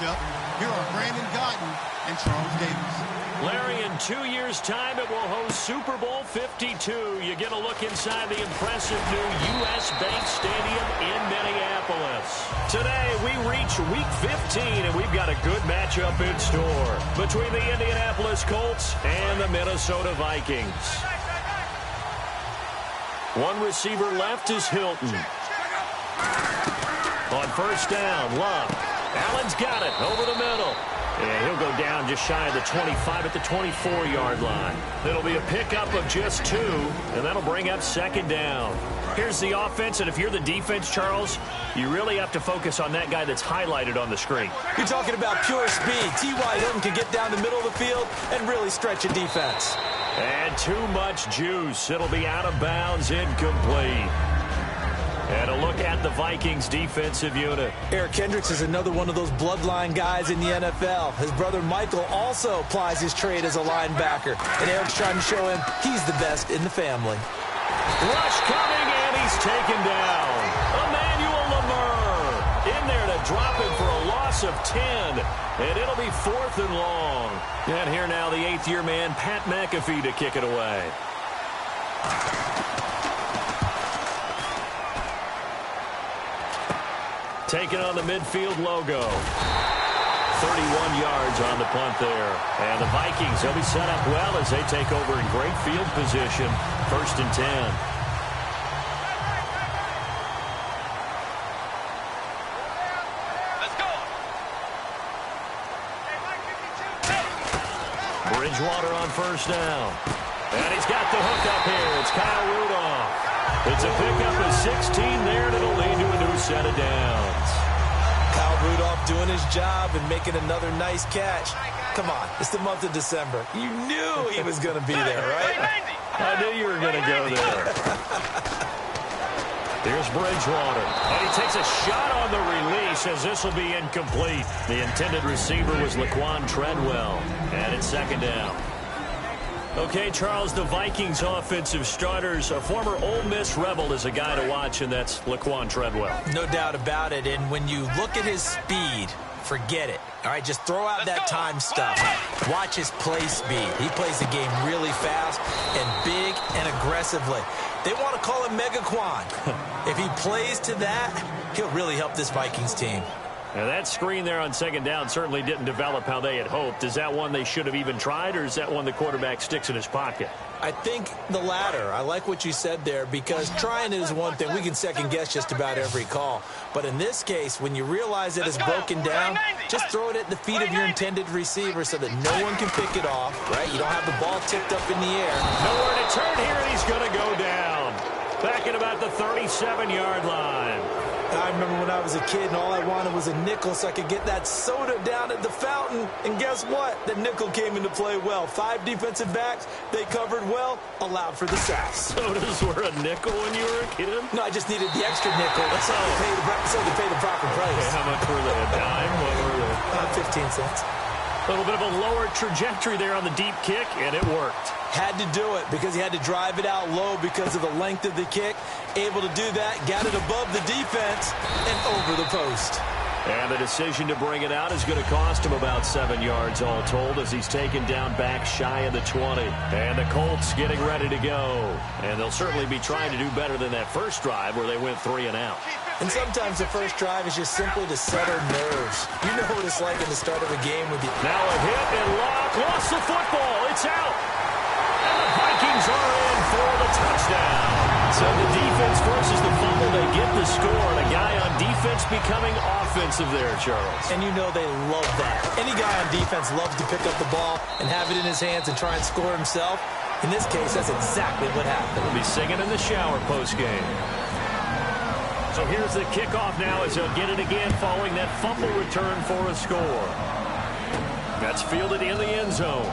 matchup. Here are Brandon Gotton and Charles Davis. Larry, in 2 years' time, it will host Super Bowl 52. You get a look inside the impressive new U.S. Bank Stadium in Minneapolis. Today, we reach Week 15, and we've got a good matchup in store between the Indianapolis Colts and the Minnesota Vikings. One receiver left is Hilton. On first down, Love. Allen's got it over the middle. And he'll go down just shy of the 25 at the 24-yard line. It'll be a pickup of just 2, and that'll bring up second down. Here's the offense, and if you're the defense, Charles, you really have to focus on that guy that's highlighted on the screen. You're talking about pure speed. T.Y. Hilton can get down the middle of the field and really stretch a defense. And too much juice. It'll be out of bounds, incomplete. And a look at the Vikings defensive unit. Eric Kendricks is another one of those bloodline guys in the NFL. His brother Michael also plies his trade as a linebacker. And Eric's trying to show him he's the best in the family. Rush coming, and he's taken down. Emmanuel Lamar in there to drop him for a loss of 10. And it'll be 4th and long. And here now the 8th-year man, Pat McAfee, to kick it away. Taking on the midfield logo. 31 yards on the punt there. And the Vikings, they'll be set up well as they take over in great field position. 1st and 10. Let's go. Bridgewater on first down. And he's got the hook up here. It's Kyle Rudolph. It's a pickup of 16 there, and it'll lead to a new set of downs. Kyle Rudolph doing his job and making another nice catch. Come on, it's the month of December. You knew he was going to be there, right? I knew you were going to go there. Here's Bridgewater. And he takes a shot on the release as this will be incomplete. The intended receiver was Laquan Treadwell. And it's second down. Okay, Charles, the Vikings offensive starters, a former Ole Miss Rebel is a guy to watch, and that's Laquan Treadwell. No doubt about it, and when you look at his speed, forget it. All right, just throw out that time stuff. Watch his play speed. He plays the game really fast and big and aggressively. They want to call him Megaquan. If he plays to that, he'll really help this Vikings team. Now, that screen there on second down certainly didn't develop how they had hoped. Is that one they should have even tried, or is that one the quarterback sticks in his pocket? I think the latter. I like what you said there, because trying is one thing. We can second-guess just about every call. But in this case, when you realize that it's broken down, just throw it at the feet of your intended receiver so that no one can pick it off, right? You don't have the ball tipped up in the air. Nowhere to turn here, and he's going to go down. Back at about the 37-yard line. I remember when I was a kid and all I wanted was a nickel so I could get that soda down at the fountain. And guess what? The nickel came into play well. 5 defensive backs, they covered well, allowed for the sack. Sodas were a nickel when you were a kid? No, I just needed the extra nickel. That's how they pay the proper price. Okay, how much were they? A dime? What were they? 15 cents. A little bit of a lower trajectory there on the deep kick, and it worked. Had to do it because he had to drive it out low because of the length of the kick. Able to do that, got it above the defense and over the post. And the decision to bring it out is going to cost him about 7 yards all told as he's taken down back shy of the 20. And the Colts getting ready to go. And they'll certainly be trying to do better than that first drive where they went 3 and out. And sometimes the first drive is just simply to set our nerves. You know what it's like at the start of a game with you. Now a hit and Locke lost the football. It's out. And the Vikings are in for the touchdown. So the defense forces the fumble. They get the score. And a guy on defense becoming offensive there, Charles. And you know they love that. Any guy on defense loves to pick up the ball and have it in his hands and try and score himself. In this case, that's exactly what happened. He'll be singing in the shower post-game. So here's the kickoff now as he'll get it again following that fumble return for a score. That's fielded in the end zone.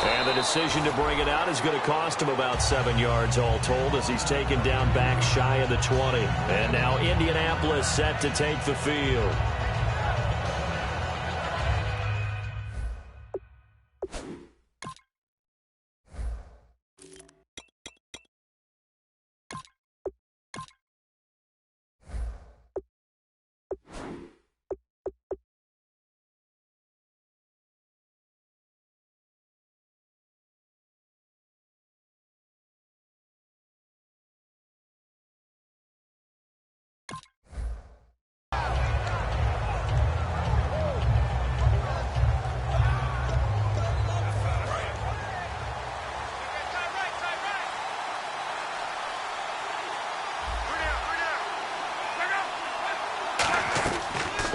And the decision to bring it out is going to cost him about 7 yards all told as he's taken down back shy of the 20. And now Indianapolis set to take the field.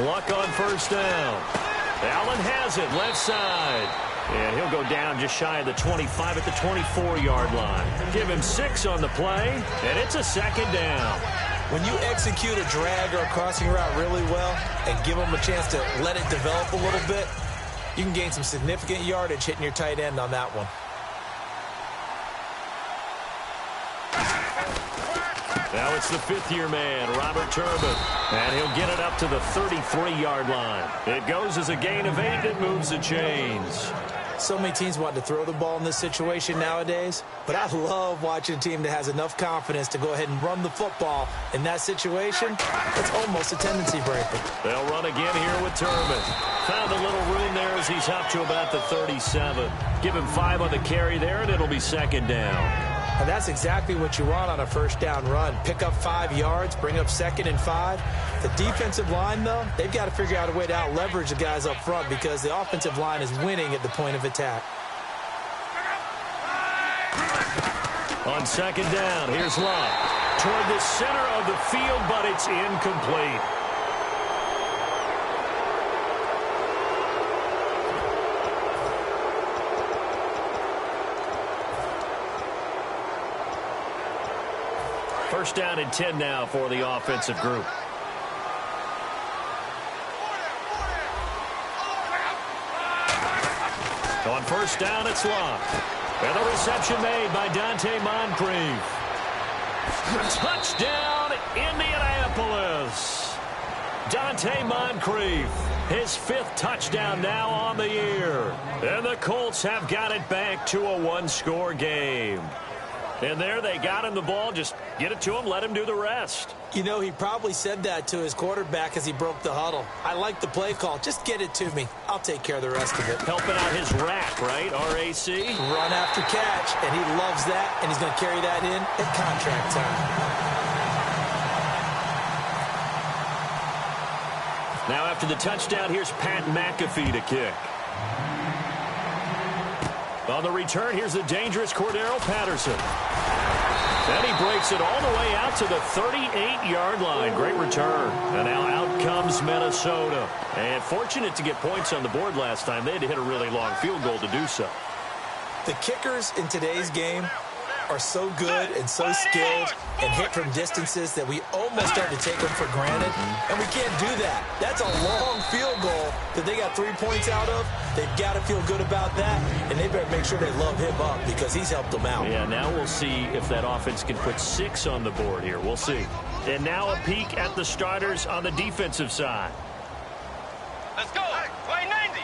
Luck on first down. Allen has it, left side. And he'll go down just shy of the 25 at the 24-yard line. Give him 6 on the play, and it's a second down. When you execute a drag or a crossing route really well and give them a chance to let it develop a little bit, you can gain some significant yardage hitting your tight end on that one. Now it's the 5th-year man, Robert Turbin, and he'll get it up to the 33-yard line. It goes as a gain of 8. It moves the chains. So many teams want to throw the ball in this situation nowadays, but I love watching a team that has enough confidence to go ahead and run the football. In that situation, it's almost a tendency breaker. They'll run again here with Turbin. Found a little room there as he's up to about the 37. Give him 5 on the carry there, and it'll be second down. And that's exactly what you want on a first down run. Pick up 5 yards, bring up 2nd and 5. The defensive line, though, they've got to figure out a way to out-leverage the guys up front because the offensive line is winning at the point of attack. On second down, here's Love. Toward the center of the field, but it's incomplete. First down and 10 now for the offensive group. On first down, it's Love. And the reception made by Dante Moncrief. Touchdown, Indianapolis. Dante Moncrief, his 5th touchdown now on the year. And the Colts have got it back to a 1-score game. And there they got him the ball. Just get it to him, let him do the rest. You know, he probably said that to his quarterback as he broke the huddle. I like the play call. Just get it to me. I'll take care of the rest of it. Helping out his rack, right? R-A-C? Run after catch, and he loves that, and he's going to carry that in at contract time. Now after the touchdown, here's Pat McAfee to kick. On the return, here's the dangerous Cordero Patterson. And he breaks it all the way out to the 38-yard line. Great return. And now out comes Minnesota. And fortunate to get points on the board last time. They had to hit a really long field goal to do so. The kickers in today's game are so good and so skilled and hit from distances that we almost start to take them for granted. And we can't do that. That's a long field goal that they got 3 points out of. They've got to feel good about that, and they better make sure they love him up because he's helped them out. Yeah, now we'll see if that offense can put 6 on the board here. We'll see. And now a peek at the starters on the defensive side. Let's go. Play 90.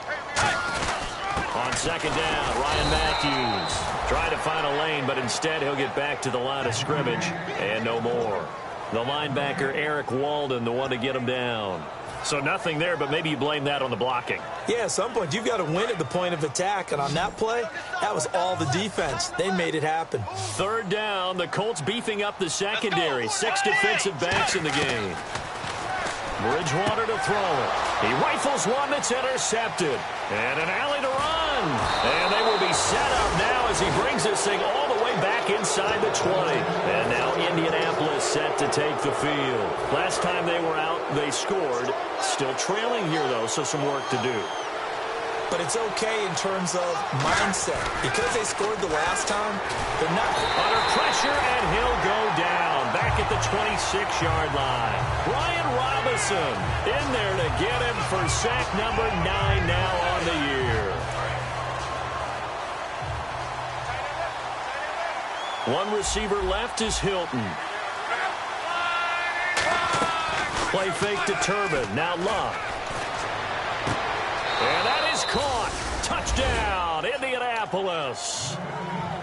On second down, Ryan Matthews trying to find a lane, but instead he'll get back to the line of scrimmage and no more. The linebacker, Eric Walden, the one to get him down. So nothing there, but maybe you blame that on the blocking. Yeah, at some point you've got to win at the point of attack, and on that play, that was all the defense. They made it happen. Third down, the Colts beefing up the secondary. 6 defensive backs in the game. Bridgewater to throw it. He rifles one that's intercepted. And an alley to run. And they will be set up now as he brings this thing all the way back inside the 20. And now Indianapolis set to take the field. Last time they were out, they scored. Still trailing here, though, so some work to do. But it's okay in terms of mindset. Because they scored the last time, they're not under pressure, and he'll go down back at the 26-yard line. Brian Robinson in there to get him for sack number 9 now on the year. One receiver left is Hilton. Play fake to Turbin. Now Love. And that is caught. Touchdown, Indianapolis.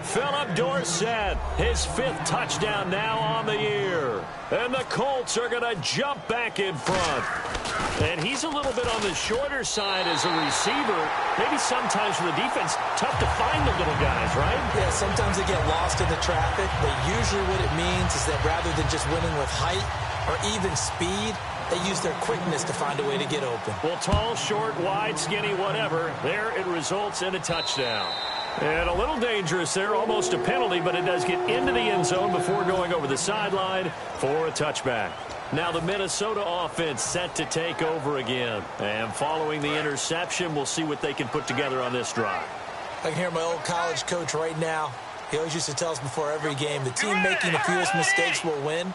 Philip Dorsett, his 5th touchdown now on the year. And the Colts are going to jump back in front. And he's a little bit on the shorter side as a receiver. Maybe sometimes for the defense, tough to find the little guys, right? Yeah, sometimes they get lost in the traffic. But usually what it means is that rather than just winning with height or even speed, they use their quickness to find a way to get open. Well, tall, short, wide, skinny, whatever. There it results in a touchdown. And a little dangerous there, almost a penalty, but it does get into the end zone before going over the sideline for a touchback. Now the Minnesota offense set to take over again. And following the interception, we'll see what they can put together on this drive. I can hear my old college coach right now. He always used to tell us before every game, the team making the fewest mistakes will win.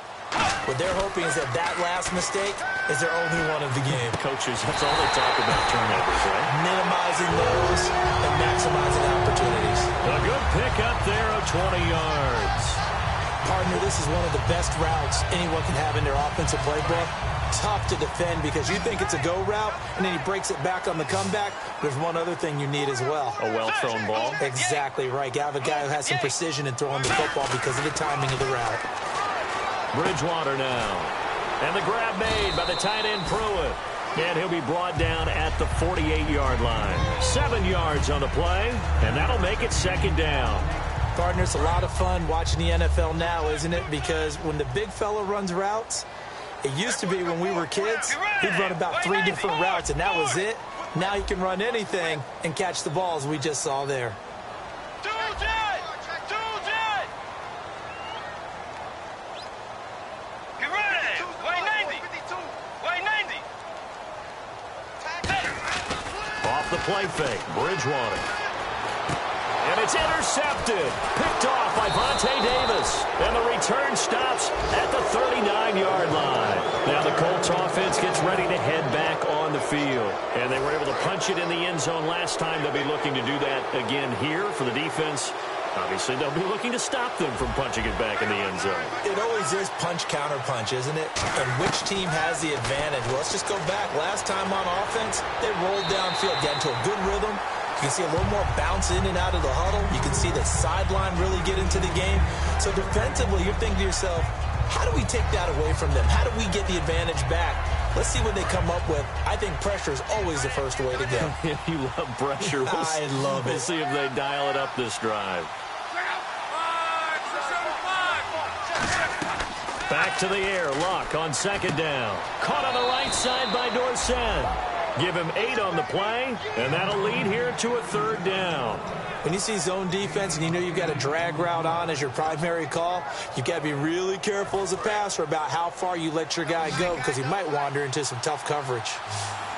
What they're hoping is that last mistake is their only one of the game. Coaches, that's all they talk about, turnovers, right? Minimizing those and maximizing opportunities. A good pick up there of 20 yards. Partner, this is one of the best routes anyone can have in their offensive playbook. Tough to defend because you think it's a go route, and then he breaks it back on the comeback. There's one other thing you need as well. A well-thrown ball. Exactly right. You have a guy who has some precision in throwing the football because of the timing of the route. Bridgewater now. And the grab made by the tight end Pruitt. And he'll be brought down at the 48-yard line. 7 yards on the play, and that'll make it second down. Partner, it's a lot of fun watching the NFL now, isn't it? Because when the big fella runs routes, it used to be when we were kids, he'd run about 3 different routes, and that was it. Now he can run anything and catch the balls we just saw there. Off the play fake, Bridgewater. And it's intercepted. Picked off by Vontae Davis. And the return stops at the 39-yard line. Now the Colts offense gets ready to head back on the field. And they were able to punch it in the end zone last time. They'll be looking to do that again here for the defense. Obviously, they'll be looking to stop them from punching it back in the end zone. It always is punch-counter-punch, isn't it? And which team has the advantage? Well, let's just go back. Last time on offense, they rolled downfield, got into a good rhythm. You can see a little more bounce in and out of the huddle. You can see the sideline really get into the game. So defensively, you're thinking to yourself, how do we take that away from them? How do we get the advantage back? Let's see what they come up with. I think pressure is always the first way to go. You love pressure. I love it. We'll see if they dial it up this drive. Back to the air. Luck on second down. Caught on the right side by Dorsett. Give him 8 on the play, and that'll lead here to a third down. When you see zone defense and you know you've got a drag route on as your primary call, you've got to be really careful as a passer about how far you let your guy go because he might wander into some tough coverage.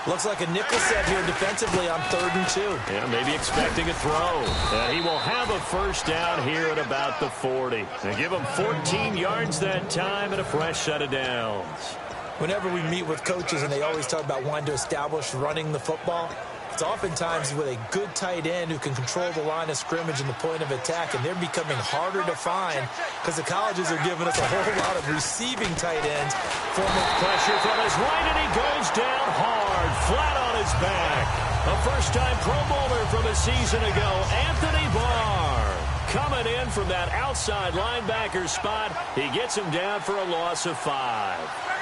Looks like a nickel set here defensively on 3rd and 2. Yeah, maybe expecting a throw. And he will have a first down here at about the 40. And give him 14 yards that time and a fresh set of downs. Whenever we meet with coaches and they always talk about wanting to establish running the football, it's oftentimes with a good tight end who can control the line of scrimmage and the point of attack, and they're becoming harder to find because the colleges are giving us a whole lot of receiving tight ends. Former pressure from his right, and he goes down hard, flat on his back. A first-time Pro Bowler from a season ago, Anthony Barr. Coming in from that outside linebacker spot, he gets him down for a loss of 5.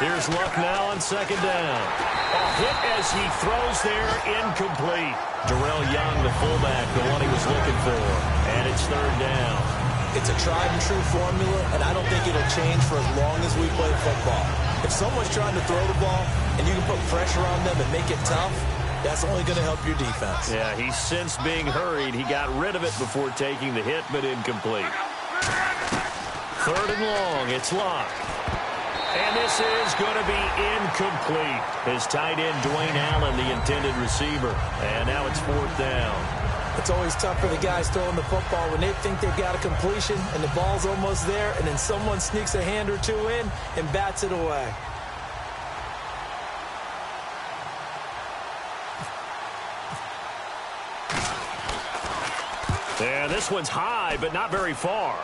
Here's Luck now on second down. A hit as he throws there, incomplete. Darrell Young, the fullback, the one he was looking for. And it's third down. It's a tried-and-true formula, and I don't think it'll change for as long as we play football. If someone's trying to throw the ball and you can put pressure on them and make it tough, that's only going to help your defense. Yeah, he's since being hurried. He got rid of it before taking the hit, but incomplete. 3rd and long, it's Luck. And this is going to be incomplete. His tight end, Dwayne Allen, the intended receiver. And now it's 4th down. It's always tough for the guys throwing the football when they think they've got a completion and the ball's almost there, and then someone sneaks a hand or two in and bats it away. And this one's high, but not very far.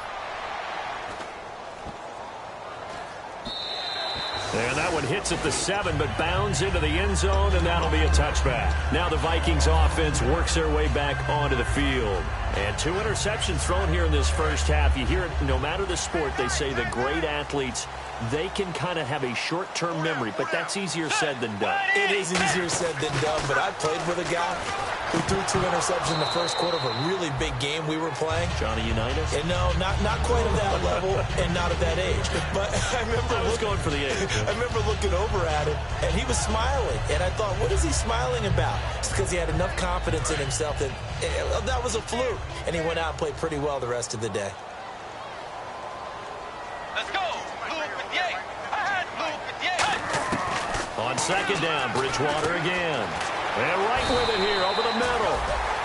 And that one hits at the 7, but bounds into the end zone, and that'll be a touchback. Now the Vikings offense works their way back onto the field. And 2 interceptions thrown here in this first half. You hear it, no matter the sport, they say the great athletes, they can kind of have a short-term memory, but that's easier said than done. It is easier said than done, but I played with a guy who threw 2 interceptions in the first quarter of a really big game we were playing. Johnny Unitas? And no, not quite at that level and not at that age. But I remember going for the age. I remember looking over at him, and he was smiling. And I thought, what is he smiling about? It's because he had enough confidence in himself that that was a fluke. And he went out and played pretty well the rest of the day. Let's go. Loop with the second down. Bridgewater again. And right with it here over the middle.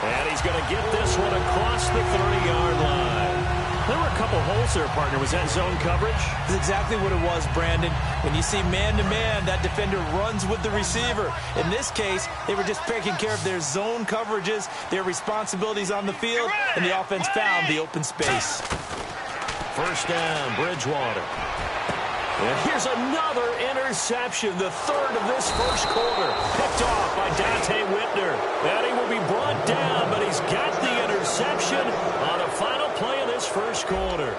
And he's going to get this one across the 30-yard line. There were a couple holes there, partner. Was that zone coverage? That's exactly what it was, Brandon. When you see man-to-man, that defender runs with the receiver. In this case, they were just taking care of their zone coverages, their responsibilities on the field, and the offense found the open space. First down, Bridgewater. And here's another interception, the third of this first quarter. Picked off by Dante Whitner. And he will be brought down, but he's got the interception on a final play of this first quarter.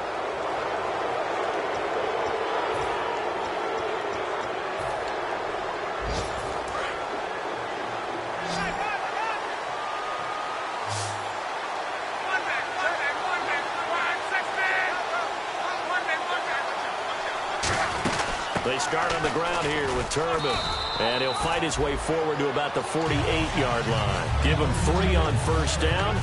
They start on the ground here with Turbin. And he'll fight his way forward to about the 48-yard line. Give him 3 on first down.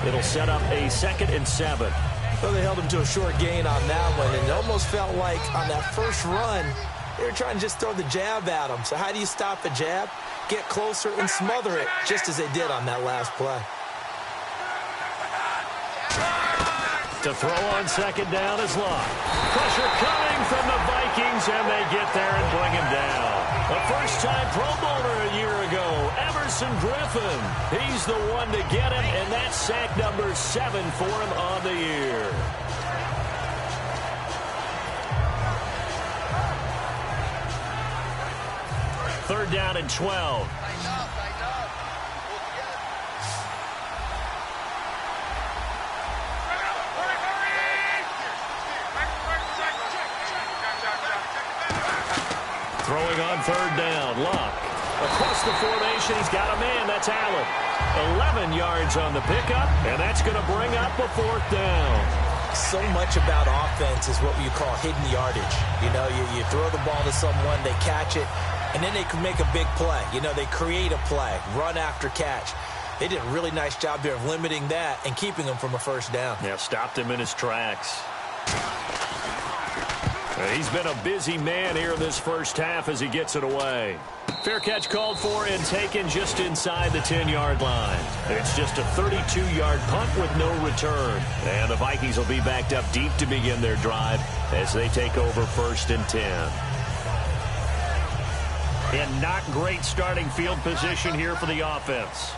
It'll set up a 2nd and 7. Well, they held him to a short gain on that one, and it almost felt like on that first run, they were trying to just throw the jab at him. So how do you stop the jab? Get closer and smother it, just as they did on that last play. To throw on second down is Locke. Pressure coming from the Vikings, and they get there and bring him down. A first-time Pro Bowler a year ago, Everson Griffin. He's the one to get him, and that's sack number 7 for him on the year. Third down and 12. Throwing on third down, Locke. Across the formation, he's got a man. That's Allen. 11 yards on the pickup, and that's going to bring up a 4th down. So much about offense is what you call hidden yardage. You know, you throw the ball to someone, they catch it, and then they can make a big play. You know, they create a play, run after catch. They did a really nice job there of limiting that and keeping him from a first down. Yeah, stopped him in his tracks. He's been a busy man here in this first half as he gets it away. Fair catch called for and taken just inside the 10-yard line. It's just a 32-yard punt with no return. And the Vikings will be backed up deep to begin their drive as they take over 1st and 10. And not great starting field position here for the offense.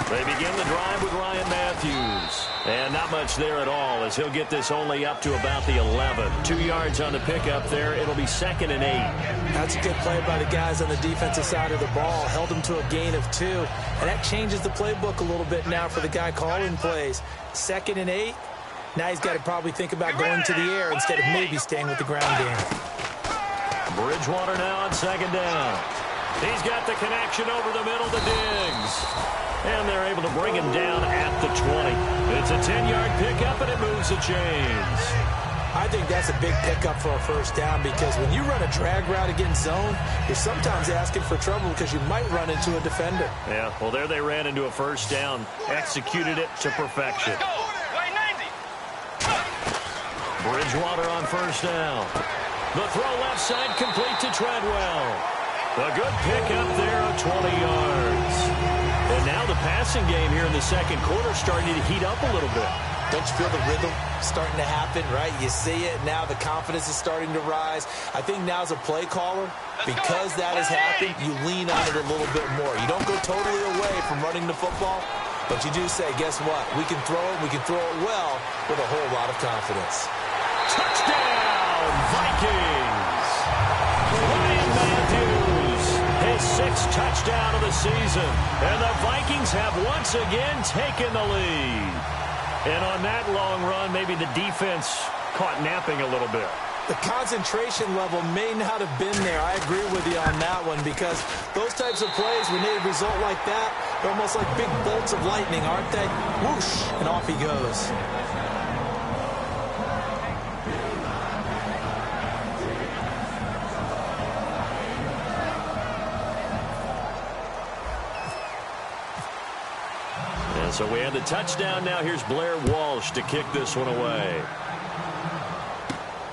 They begin the drive with Ryan Matthews. And not much there at all as he'll get this only up to about the 11. 2 yards on the pickup there. It'll be 2nd and 8. That's a good play by the guys on the defensive side of the ball. Held him to a gain of 2. And that changes the playbook a little bit now for the guy calling plays. 2nd and 8. Now he's got to probably think about going to the air instead of maybe staying with the ground game. Bridgewater now on second down. He's got the connection over the middle to Diggs. And they're able to bring him down at the 20. It's a 10-yard pickup, and it moves the chains. I think that's a big pickup for a first down because when you run a drag route against zone, you're sometimes asking for trouble because you might run into a defender. Yeah, well, there they ran into a first down, executed it to perfection. Bridgewater on first down. The throw left side complete to Treadwell. A good pickup there of 20 yards. And now the passing game here in the second quarter starting to heat up a little bit. Don't you feel the rhythm starting to happen, right? You see it. Now the confidence is starting to rise. I think now as a play caller, because that has happened, you lean on it a little bit more. You don't go totally away from running the football, but you do say, guess what? We can throw it. We can throw it well with a whole lot of confidence. Touchdown, Vikings! Ryan Matthews, his 6th touchdown of the season. And the Vikings have once again taken the lead. And on that long run, maybe the defense caught napping a little bit. The concentration level may not have been there. I agree with you on that one because those types of plays, when they result like that, they're almost like big bolts of lightning, aren't they? Whoosh, and off he goes. So we have the touchdown now. Here's Blair Walsh to kick this one away.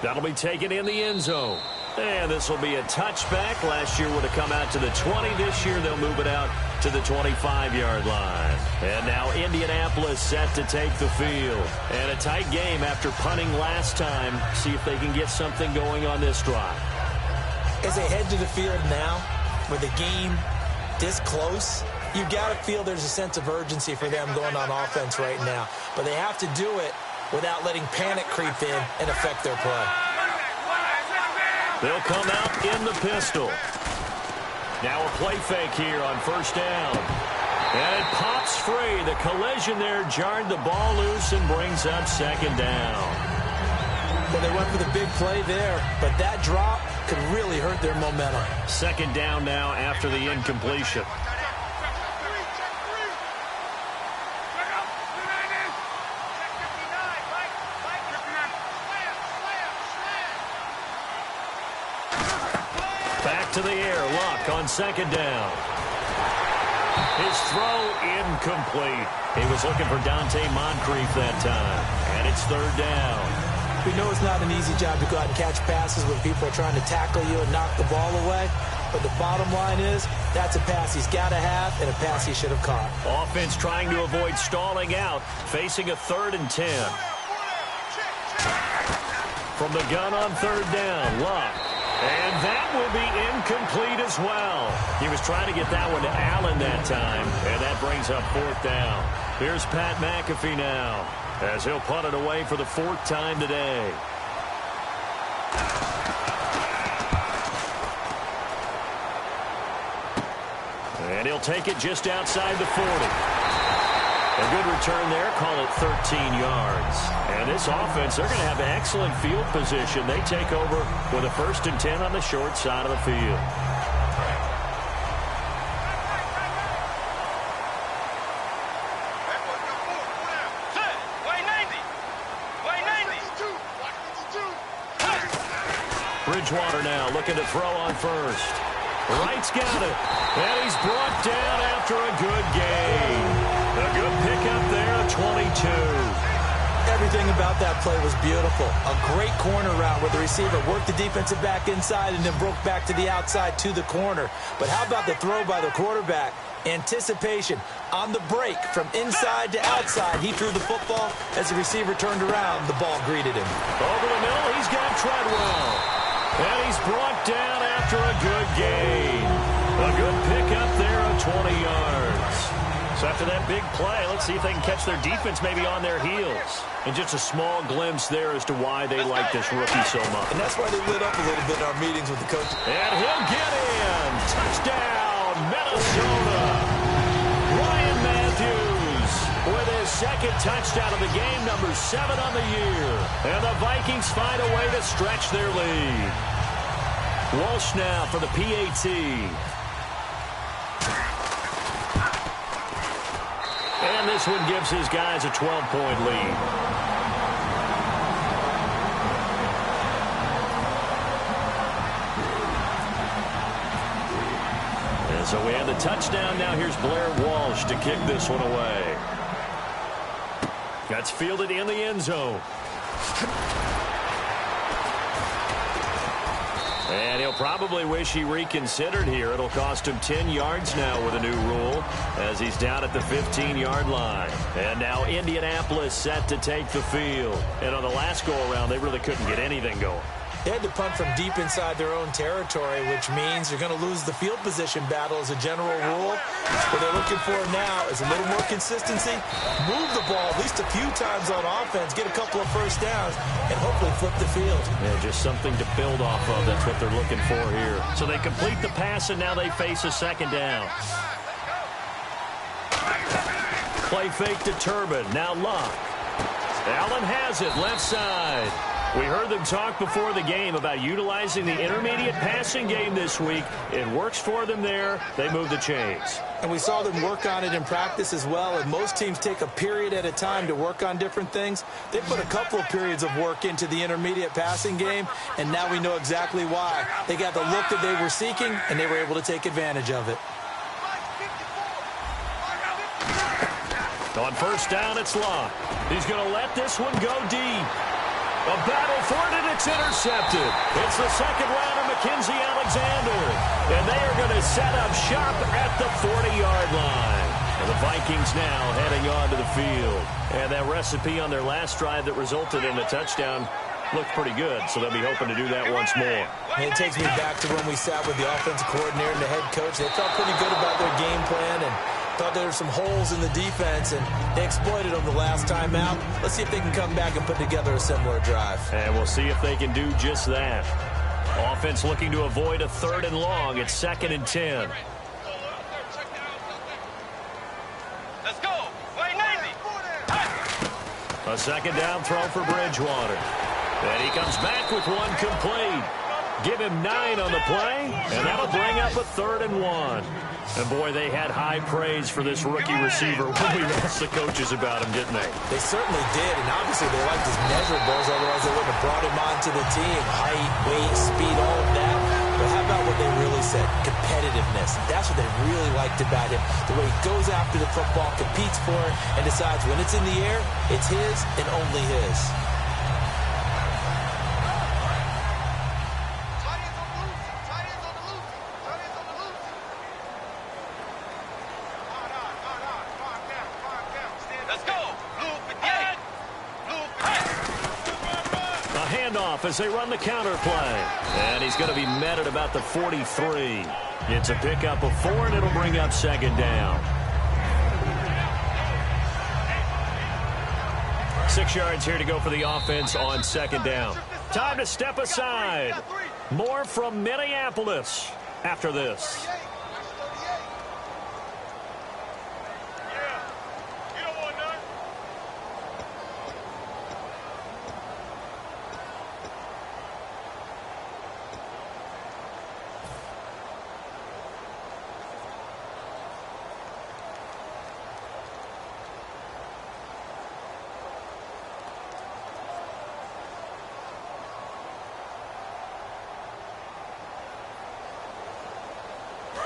That'll be taken in the end zone. And this will be a touchback. Last year would have come out to the 20. This year they'll move it out to the 25-yard line. And now Indianapolis set to take the field. And a tight game after punting last time. See if they can get something going on this drive. As they head to the field now, with the game this close, you've got to feel there's a sense of urgency for them going on offense right now. But they have to do it without letting panic creep in and affect their play. They'll come out in the pistol. Now a play fake here on first down. And it pops free. The collision there jarred the ball loose and brings up second down. Well, they went for the big play there, but that drop could really hurt their momentum. Second down now after the incompletion. Back to the air. Luck on second down. His throw incomplete. He was looking for Dante Moncrief that time. And it's third down. We know it's not an easy job to go out and catch passes when people are trying to tackle you and knock the ball away. But the bottom line is, that's a pass he's got to have and a pass he should have caught. Offense trying to avoid stalling out, facing a 3rd and 10. From the gun on third down, Luck. And that will be incomplete as well. He was trying to get that one to Allen that time, and that brings up 4th down. Here's Pat McAfee now, as he'll punt it away for the 4th time today. And he'll take it just outside the 40. A good return there, call it 13 yards. And this offense, they're going to have excellent field position. They take over with a 1st and 10 on the short side of the field. Bridgewater now looking to throw on first. Wright's got it. And he's brought down after a good gain. A good pickup there, 22. Everything about that play was beautiful. A great corner route where the receiver worked the defensive back inside and then broke back to the outside to the corner. But how about the throw by the quarterback? Anticipation on the break from inside to outside. He threw the football. As the receiver turned around, the ball greeted him. Over the middle, he's got Treadwell. And he's brought down after a good gain. A good pickup there of 20 yards. So after that big play, let's see if they can catch their defense maybe on their heels. And just a small glimpse there as to why they like this rookie so much. And that's why they lit up a little bit in our meetings with the coach. And he'll get in. Touchdown, Minnesota. Ryan Matthews with his 2nd touchdown of the game, number 7 on the year. And the Vikings find a way to stretch their lead. Walsh now for the PAT. And this one gives his guys a 12-point lead. And so we have the touchdown. Now here's Blair Walsh to kick this one away. That's fielded in the end zone. And he'll probably wish he reconsidered here. It'll cost him 10 yards now with a new rule as he's down at the 15-yard line. And now Indianapolis set to take the field. And on the last go-around, they really couldn't get anything going. They had to punt from deep inside their own territory, which means you're going to lose the field position battle as a general rule. What they're looking for now is a little more consistency, move the ball at least a few times on offense, get a couple of first downs, and hopefully flip the field. Yeah, just something to build off of. That's what they're looking for here. So they complete the pass, and now they face a 2nd down. Play fake to Turbin. Now Luck. Allen has it, left side. We heard them talk before the game about utilizing the intermediate passing game this week. It works for them there. They move the chains. And we saw them work on it in practice as well. And most teams take a period at a time to work on different things. They put a couple of periods of work into the intermediate passing game, and now we know exactly why. They got the look that they were seeking, and they were able to take advantage of it. On first down, it's Luck. He's going to let this one go deep. A battle for it, and it's intercepted. It's the second rounder, Mackenzie Alexander. And they are going to set up shop at the 40-yard line. And the Vikings now heading onto the field. And that recipe on their last drive that resulted in a touchdown looked pretty good, so they'll be hoping to do that once more. And it takes me back to when we sat with the offensive coordinator and the head coach. They felt pretty good about their game plan and thought there were some holes in the defense, and they exploited them the last time out. Let's see if they can come back and put together a similar drive. And we'll see if they can do just that. Offense looking to avoid a 3rd and long. It's 2nd and 10. Let's go. Play 90. A second down throw for Bridgewater. And he comes back with one complete. Give him 9 on the play, and that'll bring up a 3rd and 1. And, boy, they had high praise for this rookie receiver when we asked the coaches about him, didn't they? They certainly did, and obviously they liked his measurables, otherwise they wouldn't have brought him onto the team. Height, weight, speed, all of that. But how about what they really said? Competitiveness. That's what they really liked about him. The way he goes after the football, competes for it, and decides when it's in the air, it's his and only his. As they run the counter play. And he's going to be met at about the 43. It's a pickup of 4, and it'll bring up 2nd down. 6 yards here to go for the offense on 2nd down. Time to step aside. More from Minneapolis after this.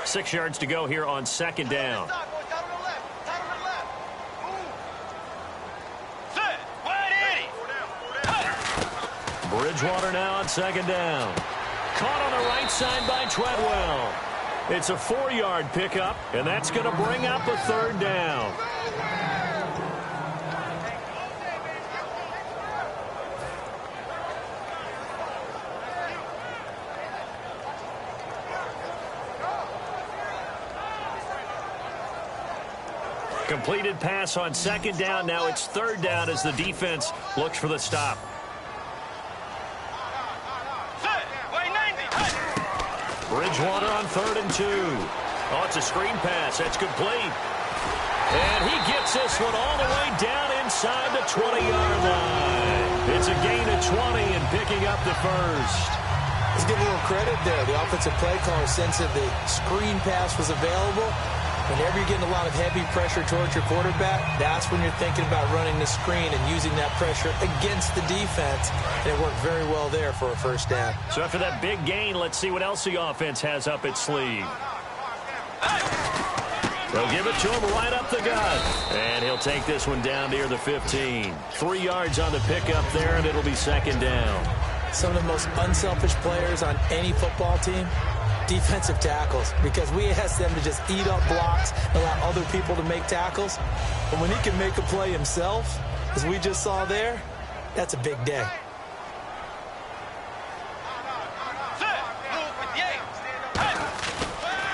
Six yards to go here on 2nd down. Bridgewater now on 2nd down. Caught on the right side by Treadwell. It's a 4-yard pickup, and that's going to bring up a 3rd down. Completed pass on 2nd down. Now it's 3rd down as the defense looks for the stop. Bridgewater on 3rd and 2. Oh, it's a screen pass. That's complete. And he gets this one all the way down inside the 20-yard line. It's a gain of 20 and picking up the first. Let's give a little credit there. The offensive play caller sensed that the screen pass was available. Whenever you're getting a lot of heavy pressure towards your quarterback, that's when you're thinking about running the screen and using that pressure against the defense. And it worked very well there for a 1st down. So after that big gain, let's see what else the offense has up its sleeve. They'll give it to him right up the gut. And he'll take this one down near the 15. 3 yards on the pickup there, and it'll be 2nd down. Some of the most unselfish players on any football team, defensive tackles, because we ask them to just eat up blocks and allow other people to make tackles. But when he can make a play himself, as we just saw there, that's a big day.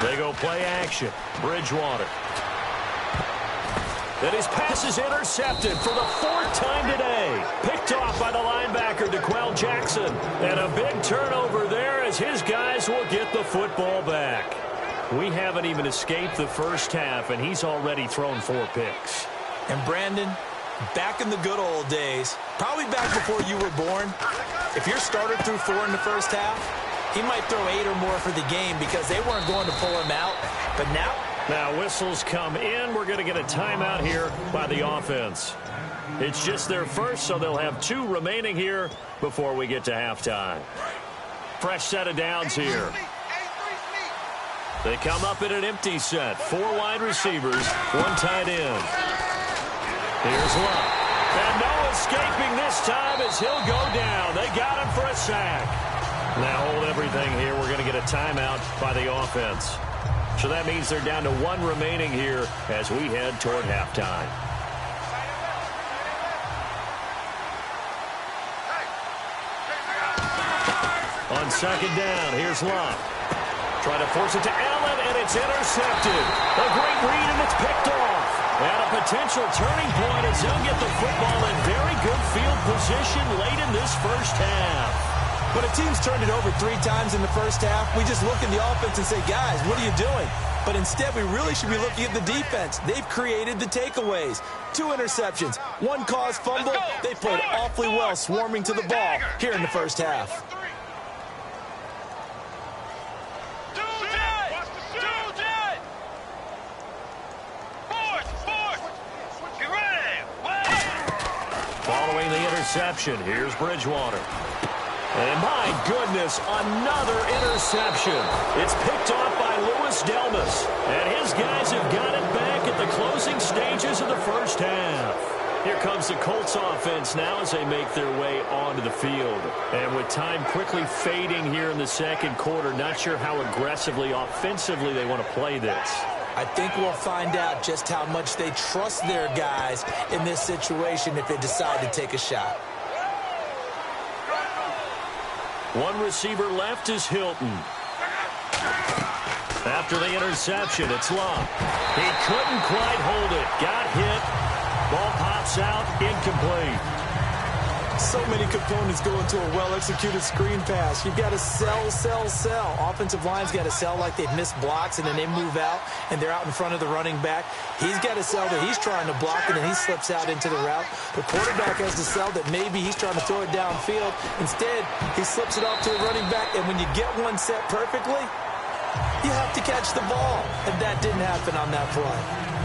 They go play action. Bridgewater. And his pass is intercepted for the 4th time today. Picked off by the linebacker, DeQuell Jackson. And a big turnover there as his guys will get the football back. We haven't even escaped the first half, and he's already thrown 4 picks. And Brandon, back in the good old days, probably back before you were born, if your starter threw 4 in the first half, he might throw 8 or more for the game because they weren't going to pull him out. But now whistles come in. We're going to get a timeout here by the offense. It's just their first, so they'll have 2 remaining here before we get to halftime. Fresh set of downs here. They come up in an empty set. 4 wide receivers, 1 tight end. Here's Love. And no Escaping this time as he'll go down. They got him for a sack. Now hold everything here. We're going to get a timeout by the offense. So that means they're down to 1 remaining here as we head toward halftime. On second down, here's Love. Trying to force it to Allen, and it's intercepted. A great read, and it's picked off. And a potential turning point as he'll get the football in very good field position late in this first half. When a team's turned it over 3 times in the first half, we just look at the offense and say, guys, what are you doing? But instead, we really should be looking at the defense. They've created the takeaways. 2 interceptions, 1 caused fumble. They played awfully well swarming to the ball here in the first half. Following the interception, here's Bridgewater. And my goodness, another interception. It's picked off by Louis Delmas. And his guys have got it back at the closing stages of the first half. Here comes the Colts offense now as they make their way onto the field. And with time quickly fading here in the second quarter, not sure how aggressively, offensively they want to play this. I think we'll find out just how much they trust their guys in this situation if they decide to take a shot. 1 receiver left is Hilton. After the interception, it's Love. He couldn't quite hold it. Got hit. Ball pops out, incomplete. So many components go into a well-executed screen pass. You've got to sell. Offensive line's got to sell like they've missed blocks, and then they move out, and they're out in front of the running back. He's got to sell that he's trying to block, and then he slips out into the route. The quarterback has to sell that maybe he's trying to throw it downfield. Instead, he slips it off to the running back, and when you get one set perfectly, you have to catch the ball. And that didn't happen on that play.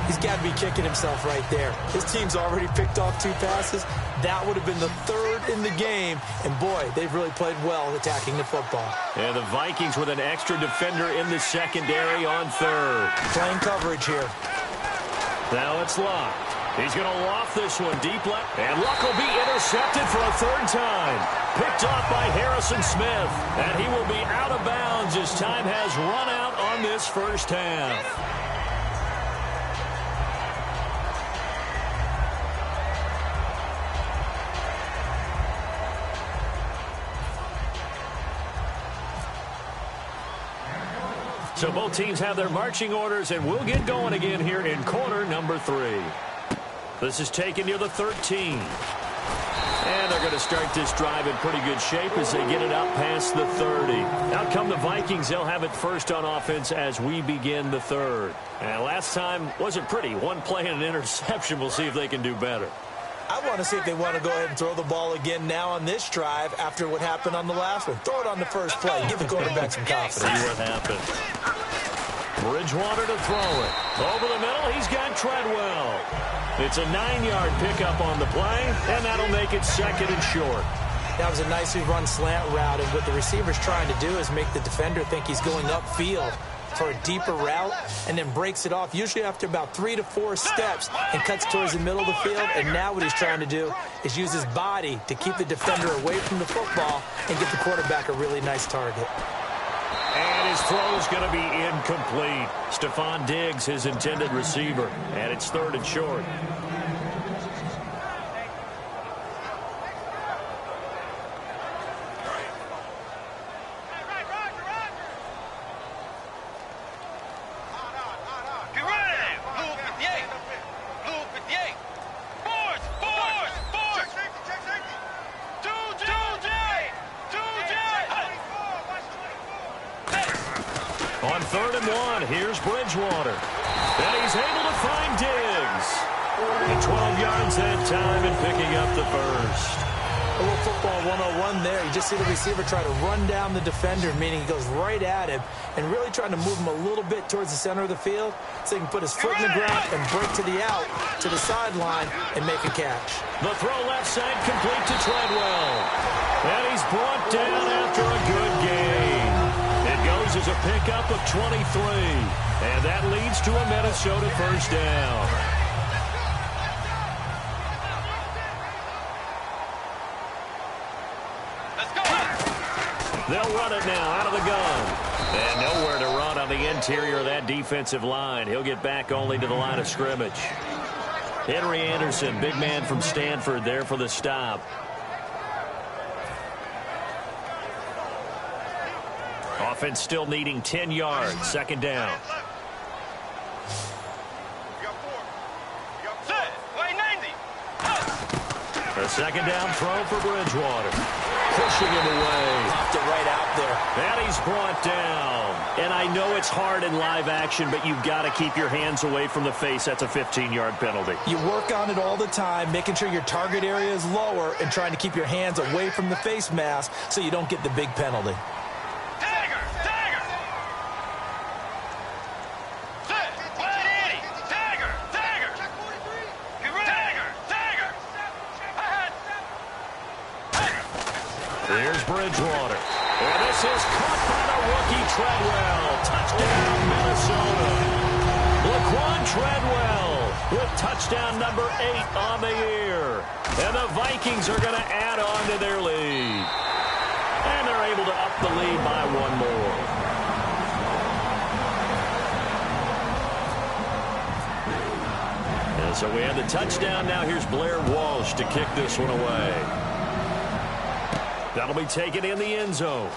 He's got to be kicking himself right there. His team's already picked off 2 passes. That would have been the 3rd in the game. And, boy, they've really played well attacking the football. And the Vikings with an extra defender in the secondary on 3rd. Playing coverage here. Now it's Luck. He's going to loft this one deep left. And Luck will be intercepted for a 3rd time. Picked off by Harrison Smith. And he will be out of bounds as time has run out on this first half. So both teams have their marching orders, and we'll get going again here in quarter number 3. This is taken near the 13. And they're going to start this drive in pretty good shape as they get it out past the 30. Out come the Vikings. They'll have it first on offense as we begin the 3rd. And last time wasn't pretty. 1 play and an interception. We'll see if they can do better. I want to see if they want to go ahead and throw the ball again now on this drive after what happened on the last one. Throw it on the first play. Give the quarterback some confidence. See what happens. Bridgewater to throw it. Over the middle, he's got Treadwell. It's a 9-yard pickup on the play, and that'll make it 2nd and short. That was a nicely run slant route, and what the receiver's trying to do is make the defender think he's going upfield for a deeper route, and then breaks it off, usually after about 3 to 4 steps, and cuts towards the middle of the field. And now what he's trying to do is use his body to keep the defender away from the football and get the quarterback a really nice target. And his throw is going to be incomplete. Stephon Diggs, his intended receiver, and it's 3rd and short. On 3rd and 1, here's Bridgewater. And he's able to find Diggs. And 12 yards that time and picking up the first. A little football 101 there. You just see the receiver try to run down the defender, meaning he goes right at him, and really trying to move him a little bit towards the center of the field so he can put his foot in the ground and break to the out, to the sideline, and make a catch. The throw left side complete to Treadwell. And he's brought down after a good gain. It goes as a pickup of 23. And that leads to a Minnesota first down. Let's go. They'll run it now out of the gun. And nowhere to run on the interior of that defensive line. He'll get back only to the line of scrimmage. Henry Anderson, big man from Stanford, there for the stop. Offense still needing 10 yards. Second down. A second down throw for Bridgewater. Pushing him away. Popped it right out there. And he's brought down. And I know it's hard in live action, but you've got to keep your hands away from the face. That's a 15-yard penalty. You work on it all the time, making sure your target area is lower and trying to keep your hands away from the face mask so you don't get the big penalty. Here's Bridgewater. And this is caught by the rookie Treadwell. Touchdown, Minnesota. Laquan Treadwell with touchdown number 8 on the year. And the Vikings are going to add on to their lead. And they're able to up the lead by one more. And so we have the touchdown. Now here's Blair Walsh to kick this one away. That'll be taken in the end zone.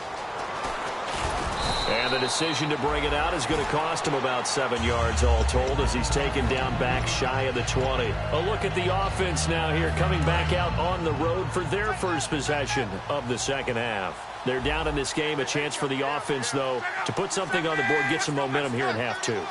And the decision to bring it out is going to cost him about 7 yards all told as he's taken down back shy of the 20. A look at the offense now here coming back out on the road for their first possession of the second half. They're down in this game. A chance for the offense, though, to put something on the board, get some momentum here in half two.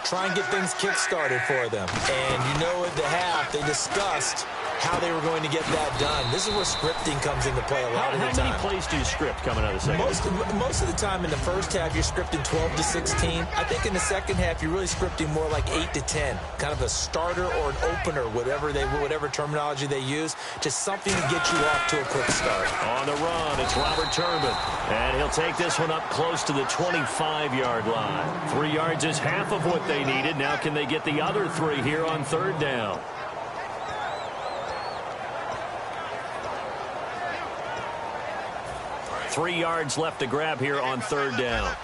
Try and get things kick-started for them. And you know at the half they discussed how they were going to get that done. This is where scripting comes into play a lot of the time. How many plays do you script coming out of the second half? Most of the time in the first half, you're scripting 12 to 16. I think in the second half, you're really scripting more like 8 to 10. Kind of a starter or an opener, whatever terminology they use. Just something to get you off to a quick start. On the run, it's Robert Turbin. And he'll take this one up close to the 25-yard line. 3 yards is half of what they needed. Now can they get the other 3 here on third down? Three yards left to grab here on third down.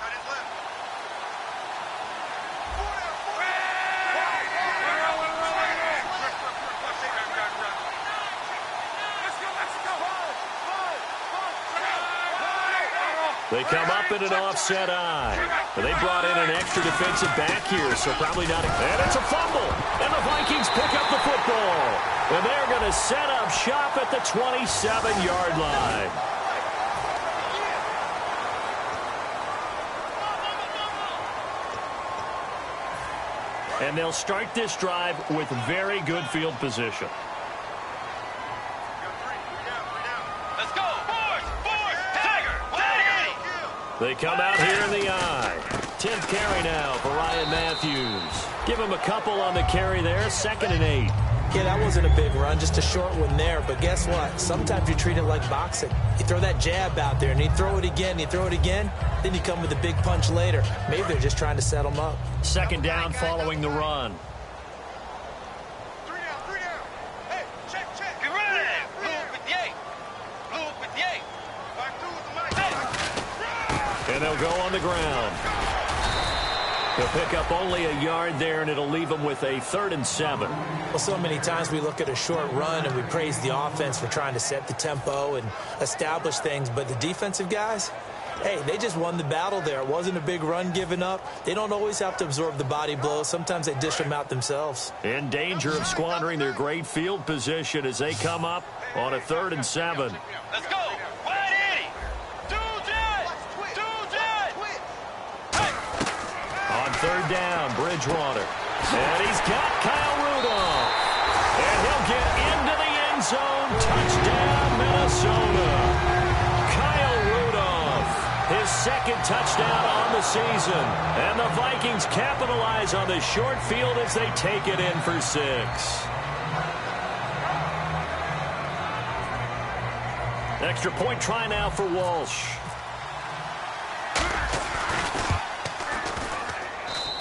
They come up in an offset eye. They brought in an extra defensive back here, so probably not. And it's a fumble. And the Vikings pick up the football. And they're going to set up shop at the 27-yard line. And they'll start this drive with very good field position. Let's go. Force. Tiger. They come out here in the eye. 10th carry now for Ryan Matthews. Give him a couple on the carry there. 2nd and 8. Yeah, that wasn't a big run, just a short one there. But guess what? Sometimes you treat it like boxing. You throw that jab out there, and you throw it again, then you come with a big punch later. Maybe they're just trying to set them up. 2nd down following the run. 3 down. Hey, check. Get ready. Blue 58. And they'll go on the ground. They'll pick up only a yard there, and it'll leave them with a 3rd and 7. Well, so many times we look at a short run and we praise the offense for trying to set the tempo and establish things. But the defensive guys, hey, they just won the battle there. It wasn't a big run given up. They don't always have to absorb the body blows. Sometimes they dish them out themselves. In danger of squandering their great field position as they come up on a 3rd and 7. Let's go. Wide 80. On 3rd down, Bridgewater. And he's got Kyle Rudolph. And he'll get into the end zone. Touchdown, Minnesota. Kyle Rudolph, his 2nd touchdown on the season. And the Vikings capitalize on the short field as they take it in for 6. Extra point try now for Walsh.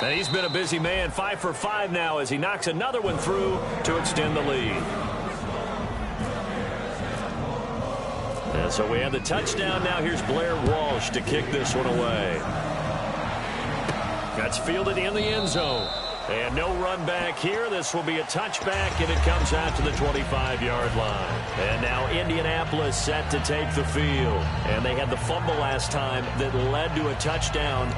And he's been a busy man, 5 for 5 now as he knocks another one through to extend the lead. So we have the touchdown. Now here's Blair Walsh to kick this one away. That's fielded in the end zone. And no run back here. This will be a touchback, and it comes out to the 25-yard line. And now Indianapolis set to take the field. And they had the fumble last time that led to a touchdown.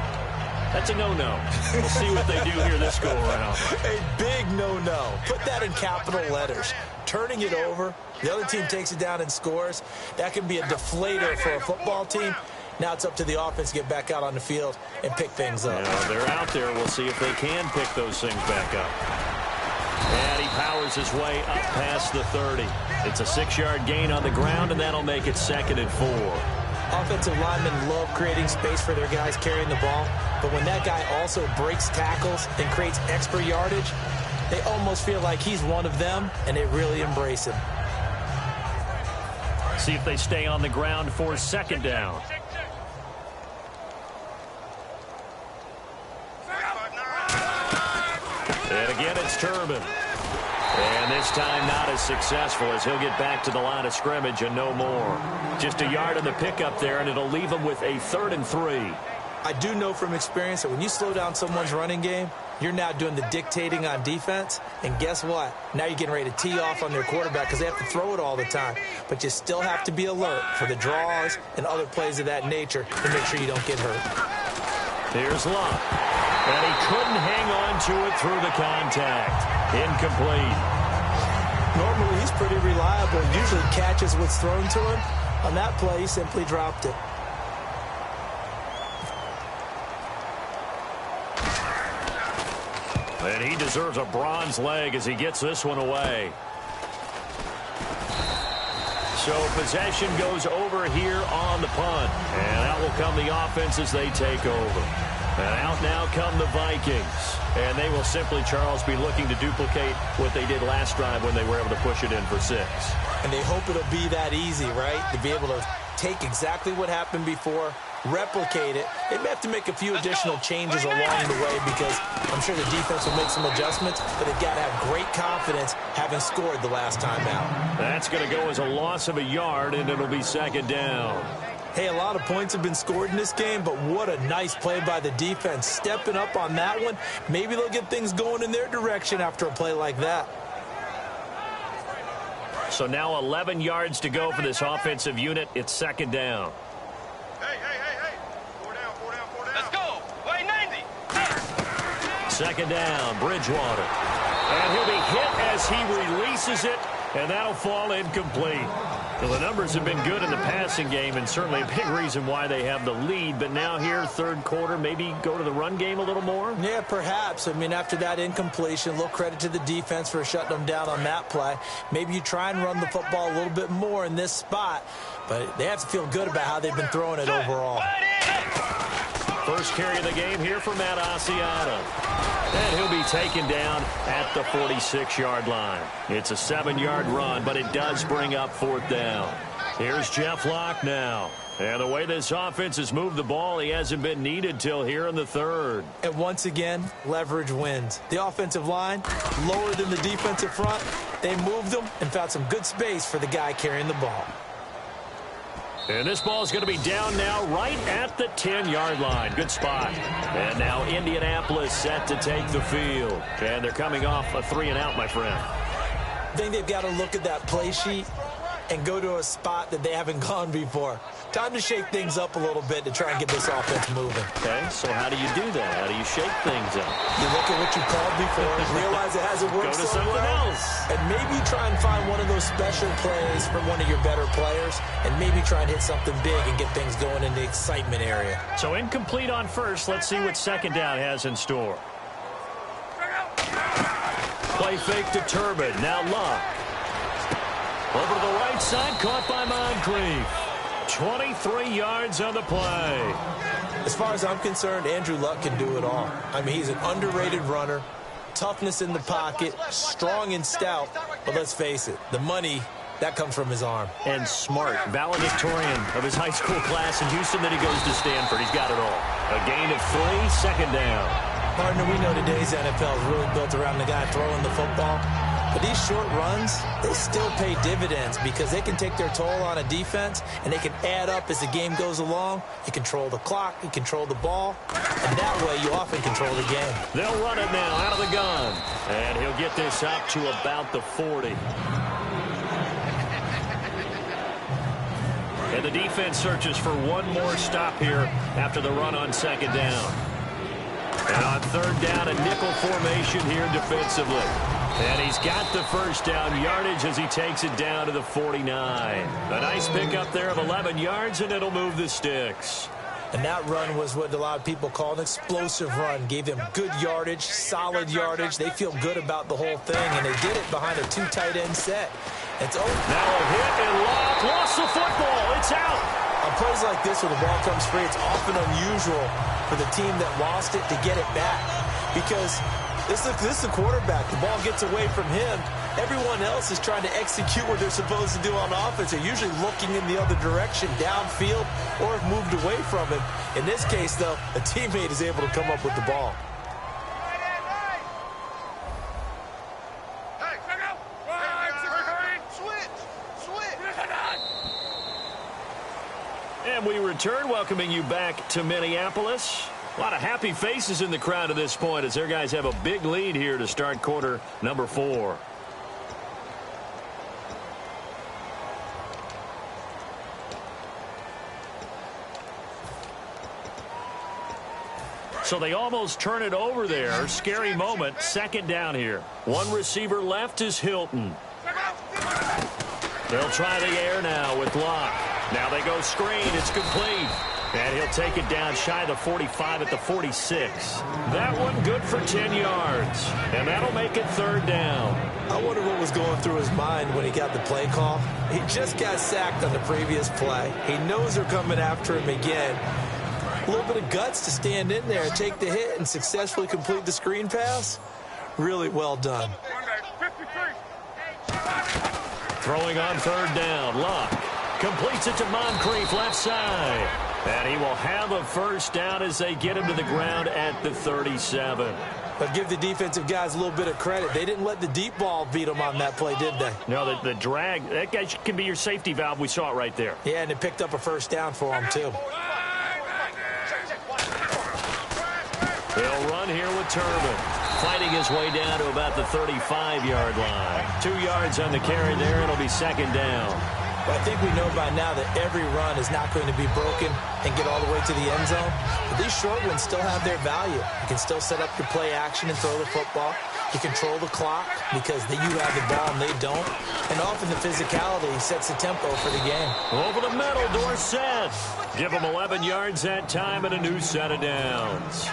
That's a no-no. We'll see what they do here this go-around. A big no-no. Put that in capital letters. Turning it over, the other team takes it down and scores. That can be a deflator for a football team. Now it's up to the offense to get back out on the field and pick things up. Yeah, they're out there. We'll see if they can pick those things back up. And he powers his way up past the 30. It's a 6-yard gain on the ground, and that'll make it 2nd and 4. Offensive linemen love creating space for their guys carrying the ball, but when that guy also breaks tackles and creates extra yardage, they almost feel like he's one of them, and they really embrace him. See if they stay on the ground for 2nd down. And again, it's Turbin. And this time not as successful as he'll get back to the line of scrimmage and no more. Just a yard in the pickup there, and it'll leave him with a 3rd and 3. I do know from experience that when you slow down someone's running game, you're now doing the dictating on defense. And guess what? Now you're getting ready to tee off on their quarterback because they have to throw it all the time. But you still have to be alert for the draws and other plays of that nature to make sure you don't get hurt. Here's Luck. And he couldn't hang on to it through the contact. Incomplete. Normally, he's pretty reliable. Usually catches what's thrown to him. On that play, he simply dropped it. And he deserves a bronze leg as he gets this one away. So possession goes over here on the punt. And out will come the offense as they take over. And out now come the Vikings. And they will simply, Charles, be looking to duplicate what they did last drive when they were able to push it in for 6. And they hope it'll be that easy, right? To be able to take exactly what happened before, replicate it. They may have to make a few additional changes along the way because I'm sure the defense will make some adjustments, but they've got to have great confidence having scored the last time out. That's going to go as a loss of a yard, and it'll be 2nd down. Hey, a lot of points have been scored in this game, but what a nice play by the defense. Stepping up on that one, maybe they'll get things going in their direction after a play like that. So now 11 yards to go for this offensive unit. It's 2nd down. Hey. 4 down. Let's go. Way 90. 2nd down, Bridgewater. And he'll be hit as he releases it, and that'll fall incomplete. Well, the numbers have been good in the passing game, and certainly a big reason why they have the lead. But now here, 3rd quarter, maybe go to the run game a little more? Yeah, perhaps. I mean, after that incompletion, a little credit to the defense for shutting them down on that play. Maybe you try and run the football a little bit more in this spot, but they have to feel good about how they've been throwing it overall. First carry of the game here for Matt Asiata. And he'll be taken down at the 46-yard line. It's a 7-yard run, but it does bring up 4th down. Here's Jeff Locke now. And the way this offense has moved the ball, he hasn't been needed till here in the 3rd. And once again, leverage wins. The offensive line, lower than the defensive front. They moved them and found some good space for the guy carrying the ball. And this ball is going to be down now right at the 10-yard line. Good spot. And now Indianapolis set to take the field. And they're coming off a 3-and-out, my friend. I think they've got to look at that play sheet and go to a spot that they haven't gone before. Time to shake things up a little bit to try and get this offense moving. Okay, so how do you do that? How do you shake things up? You look at what you called before, realize it hasn't worked Go to so something well, else. and maybe try and find one of those special plays from one of your better players, and maybe try and hit something big and get things going in the excitement area. So incomplete on first. Let's see what 2nd down has in store. Play fake to Turbin. Now Luck. Over to the right side, caught by Moncrief. 23 yards on the play. As far as I'm concerned, Andrew Luck can do it all. I mean, he's an underrated runner, toughness in the pocket, strong and stout, but let's face it, the money, that comes from his arm. And smart, valedictorian of his high school class in Houston, then he goes to Stanford. He's got it all. A gain of 3, 2nd down. Partner, we know today's NFL is really built around the guy throwing the football. But these short runs, they still pay dividends because they can take their toll on a defense, and they can add up as the game goes along. You control the clock, you control the ball, and that way you often control the game. They'll run it now out of the gun, and he'll get this up to about the 40. And the defense searches for one more stop here after the run on second down. And on third down, a nickel formation here defensively. And he's got the first down yardage as he takes it down to the 49. A nice pickup there of 11 yards, and it'll move the sticks. And that run was what a lot of people call an explosive run. Gave them good yardage, solid yardage. They feel good about the whole thing, and they did it behind a 2 tight end set. It's over. Now a hit and lock. Lost the football. It's out. On plays like this where the ball comes free, it's often unusual for the team that lost it to get it back. Because this is the quarterback. The ball gets away from him. Everyone else is trying to execute what they're supposed to do on offense. They're usually looking in the other direction, downfield, or have moved away from him. In this case, though, a teammate is able to come up with the ball. And we return, welcoming you back to Minneapolis. A lot of happy faces in the crowd at this point as their guys have a big lead here to start quarter number 4. So they almost turn it over there. Scary moment. Second down here. One receiver left is Hilton. They'll try the air now with Locke. Now they go screen. It's complete. And he'll take it down shy of the 45 at the 46. That one good for 10 yards. And that'll make it third down. I wonder what was going through his mind when he got the play call. He just got sacked on the previous play. He knows they're coming after him again. A little bit of guts to stand in there, take the hit, and successfully complete the screen pass. Really well done. Throwing on third down. Locke completes it to Moncrief left side. And he will have a first down as they get him to the ground at the 37. But give the defensive guys a little bit of credit. They didn't let the deep ball beat them on that play, did they? No, the drag, that guy can be your safety valve. We saw it right there. Yeah, and it picked up a first down for him, too. They'll run here with Turbin. Fighting his way down to about the 35-yard line. 2 yards on the carry there. It'll be second down. But I think we know by now that every run is not going to be broken and get all the way to the end zone. But these short ones still have their value. You can still set up your play action and throw the football. You control the clock because you have the ball and they don't. And often the physicality sets the tempo for the game. Over the middle, Dorsett. Give him 11 yards that time and a new set of downs.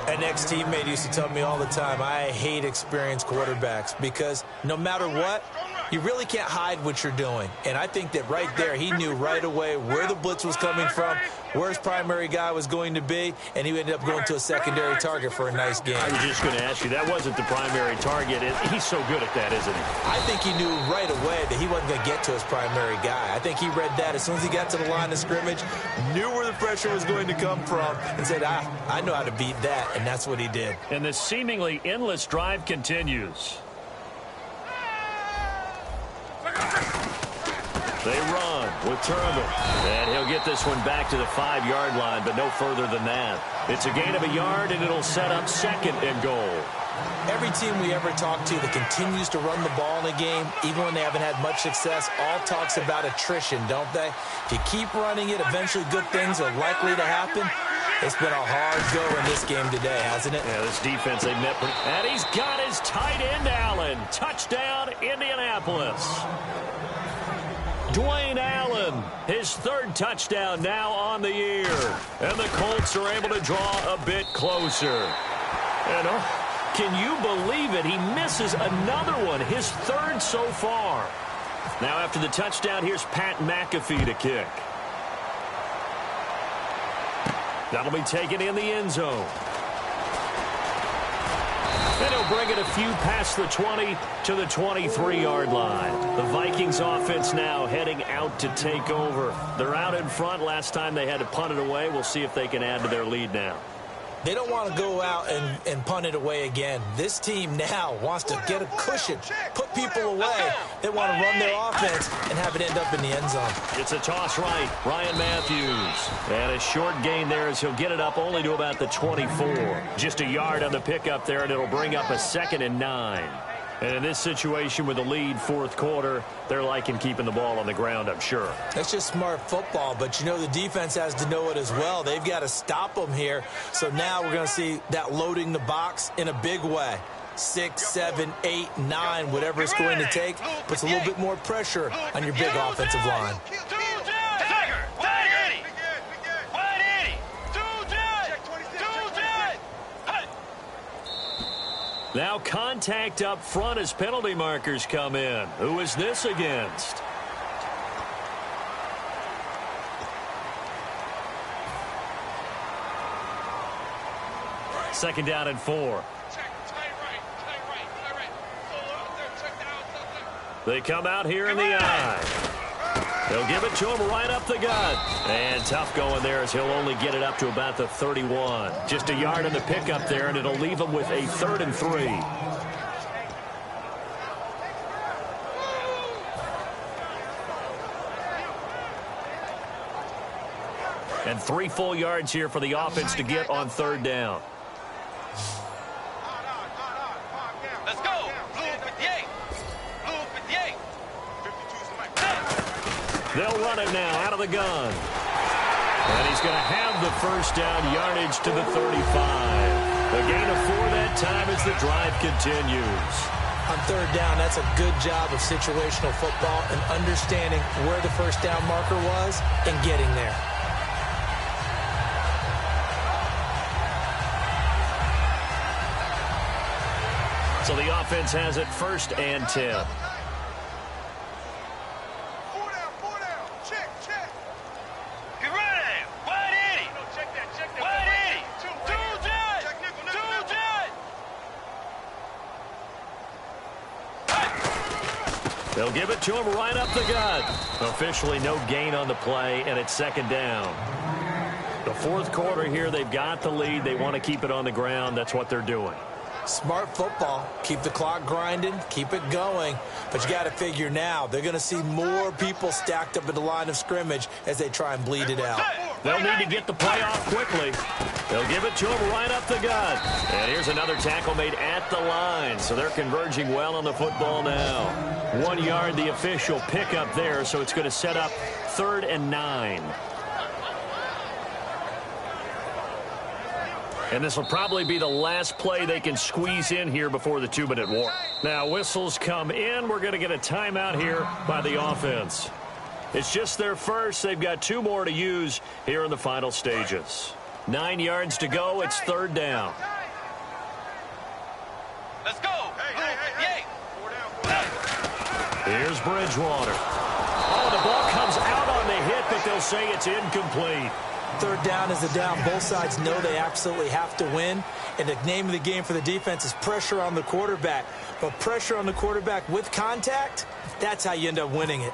An ex-teammate used to tell me all the time, I hate experienced quarterbacks because no matter what, you really can't hide what you're doing. And I think that right there, he knew right away where the blitz was coming from, where his primary guy was going to be, and he ended up going to a secondary target for a nice game. I was just going to ask you, that wasn't the primary target. He's so good at that, isn't he? I think he knew right away that he wasn't going to get to his primary guy. I think he read that as soon as he got to the line of scrimmage, knew where the pressure was going to come from, and said, I know how to beat that, and that's what he did. And the seemingly endless drive continues. They run with Turbin. And he'll get this one back to the 5-yard line, but no further than that. It's a gain of a yard, and it'll set up second and goal. Every team we ever talk to that continues to run the ball in a game, even when they haven't had much success, all talks about attrition, don't they? If you keep running it, eventually good things are likely to happen. It's been a hard go in this game today, hasn't it? Yeah, this defense, they met. And he's got his tight end, Allen. Touchdown, Indianapolis. Dwayne Allen, his third touchdown now on the year. And the Colts are able to draw a bit closer. And can you believe it? He misses another one, his third so far. Now after the touchdown, here's Pat McAfee to kick. That'll be taken in the end zone. And he'll bring it a few past the 20 to the 23-yard line. The Vikings offense now heading out to take over. They're out in front. Last time they had to punt it away. We'll see if they can add to their lead now. They don't want to go out and punt it away again. This team now wants to get a cushion, put people away. They want to run their offense and have it end up in the end zone. It's a toss right. Ryan Matthews. And a short gain there as he'll get it up only to about the 24. Just a yard on the pickup there, and it'll bring up a 2nd and 9. And in this situation with the lead, fourth quarter, they're liking keeping the ball on the ground, I'm sure. That's just smart football, but, you know, the defense has to know it as well. They've got to stop them here. So now we're going to see that loading the box in a big way. 6, 7, 8, 9, whatever it's going to take, puts a little bit more pressure on your big offensive line. Now contact up front as penalty markers come in. Who is this against? Second down and 4. They come out here in the eye. They'll give it to him right up the gut. And tough going there as he'll only get it up to about the 31. Just a yard in the pickup there, and it'll leave him with a 3rd and 3. And 3 full yards here for the offense to get on 3rd down. Let's go. Blue 58. Blue 58. They'll run it now out of the gun. And he's going to have the first down, yardage to the 35. A gain of 4 that time as the drive continues. On 3rd down, that's a good job of situational football and understanding where the first down marker was and getting there. So the offense has it 1st and 10. They'll give it to him right up the gut. Officially no gain on the play, and it's 2nd down. The fourth quarter here, they've got the lead. They want to keep it on the ground. That's what they're doing. Smart football. Keep the clock grinding. Keep it going. But you got to figure now, they're going to see more people stacked up at the line of scrimmage as they try and bleed it out. They'll need to get the play off quickly. They'll give it to him right up the gut. And here's another tackle made at the line. So they're converging well on the football now. 1 yard, the official pickup there. So it's going to set up 3rd and 9. And this will probably be the last play they can squeeze in here before the 2-minute warning. Now, whistles come in. We're going to get a timeout here by the offense. It's just their first. They've got 2 more to use here in the final stages. 9 yards to go. It's 3rd down. Let's go. Hey. Here's Bridgewater. Oh, the ball comes out on the hit, but they'll say it's incomplete. 3rd down is the down. Both sides know they absolutely have to win. And the name of the game for the defense is pressure on the quarterback. But pressure on the quarterback with contact, that's how you end up winning it.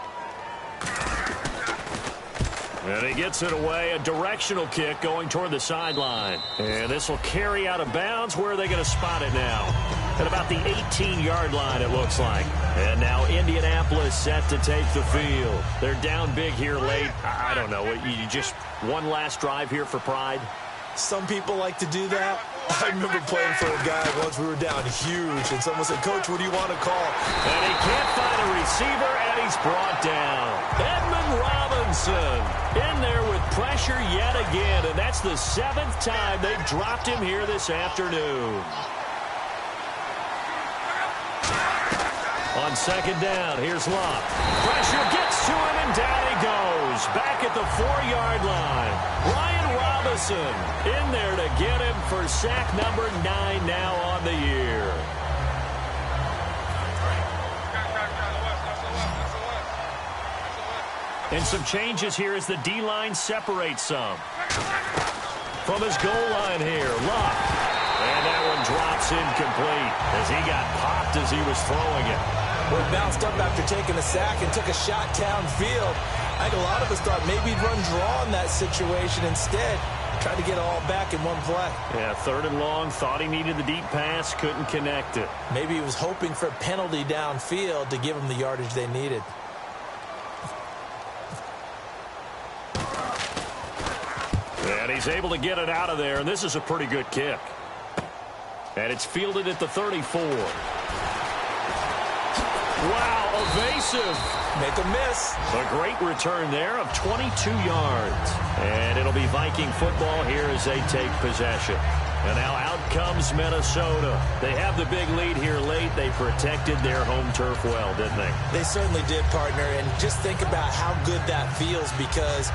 And he gets it away. A directional kick going toward the sideline. And this will carry out of bounds. Where are they going to spot it now? At about the 18-yard line, it looks like. And now Indianapolis set to take the field. They're down big here late. I don't know. You just one last drive here for pride? Some people like to do that. I remember playing for a guy once. We were down huge, and someone said, "Coach, what do you want to call?" And he can't find a receiver, and he's brought down. Edmund Robinson in there with pressure yet again, and that's the 7th time they've dropped him here this afternoon. On 2nd down, here's Luck. Pressure gets to him, and down he goes. Back at the 4-yard line. Ryan Robinson in there to get him for sack number 9 now on the year. And some changes here as the D-line separates some. From his goal line here, Luck. And that one drops incomplete as he got popped as he was throwing it. Well, he bounced up after taking a sack and took a shot downfield. I think a lot of us thought maybe he'd run draw in that situation. Instead, tried to get it all back in one play. Yeah, 3rd and long, thought he needed the deep pass, couldn't connect it. Maybe he was hoping for a penalty downfield to give him the yardage they needed. And he's able to get it out of there, and this is a pretty good kick. And it's fielded at the 34. Wow, evasive. Make a miss. A great return there of 22 yards. And it'll be Viking football here as they take possession. And now out comes Minnesota. They have the big lead here late. They protected their home turf well, didn't they? They certainly did, partner. And just think about how good that feels, because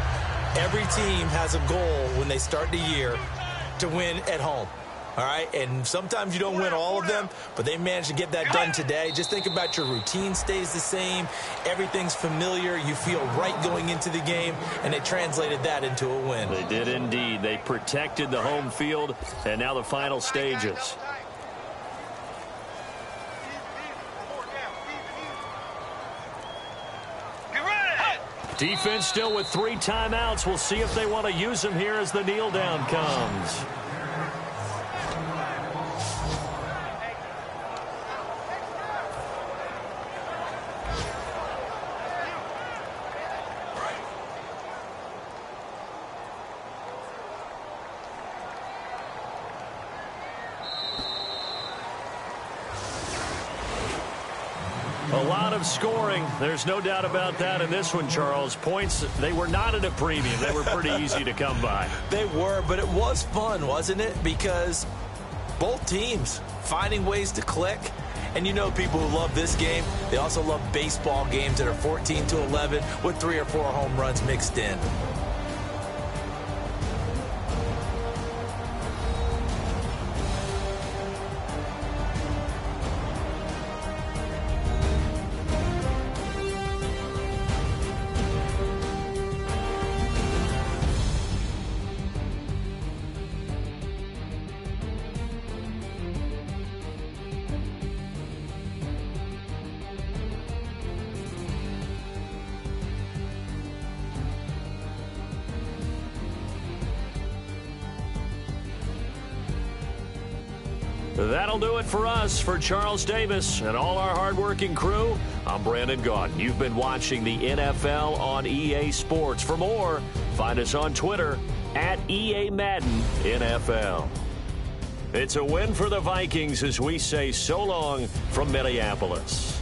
every team has a goal when they start the year to win at home. All right, and sometimes you don't win all of them, but they managed to get that done today. Just think about your routine stays the same. Everything's familiar. You feel right going into the game, and they translated that into a win. They did indeed. They protected the home field, and now the final stages. Defense still with 3 timeouts. We'll see if they want to use them here as the kneel down comes. A lot of scoring. There's no doubt about that in this one, Charles. Points, they were not at a premium. They were pretty easy to come by. They were, but it was fun, wasn't it? Because both teams finding ways to click. And you know people who love this game, they also love baseball games that are 14-11 with 3 or 4 home runs mixed in. That'll do it for us. For Charles Davis and all our hardworking crew, I'm Brandon Gaudin. You've been watching the NFL on EA Sports. For more, find us on Twitter at EA Madden NFL. It's a win for the Vikings as we say so long from Minneapolis.